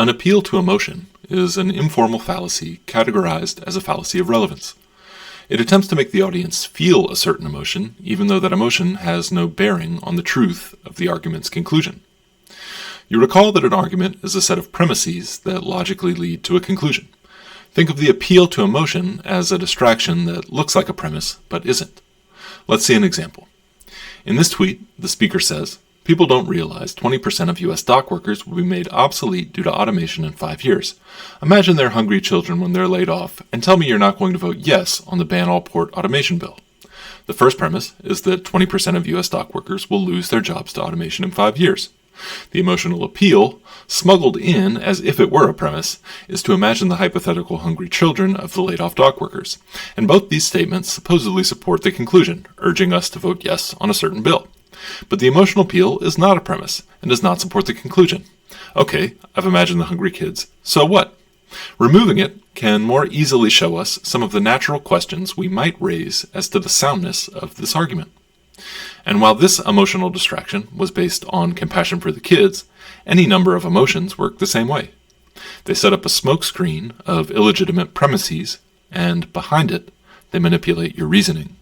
An appeal to emotion is an informal fallacy categorized as a fallacy of relevance. It attempts to make the audience feel a certain emotion, even though that emotion has no bearing on the truth of the argument's conclusion. You recall that an argument is a set of premises that logically lead to a conclusion. Think of the appeal to emotion as a distraction that looks like a premise, but isn't. Let's see an example. In this tweet, the speaker says, "People don't realize 20% of U.S. dock workers will be made obsolete due to automation in 5 years. Imagine their hungry children when they're laid off, and tell me you're not going to vote yes on the ban all port automation bill." The first premise is that 20% of U.S. dock workers will lose their jobs to automation in 5 years. The emotional appeal, smuggled in as if it were a premise, is to imagine the hypothetical hungry children of the laid-off dock workers. And both these statements supposedly support the conclusion, urging us to vote yes on a certain bill. But the emotional appeal is not a premise and does not support the conclusion. Okay, I've imagined the hungry kids. So what? Removing it can more easily show us some of the natural questions we might raise as to the soundness of this argument. And while this emotional distraction was based on compassion for the kids, any number of emotions work the same way. They set up a smokescreen of illegitimate premises, and behind it, they manipulate your reasoning.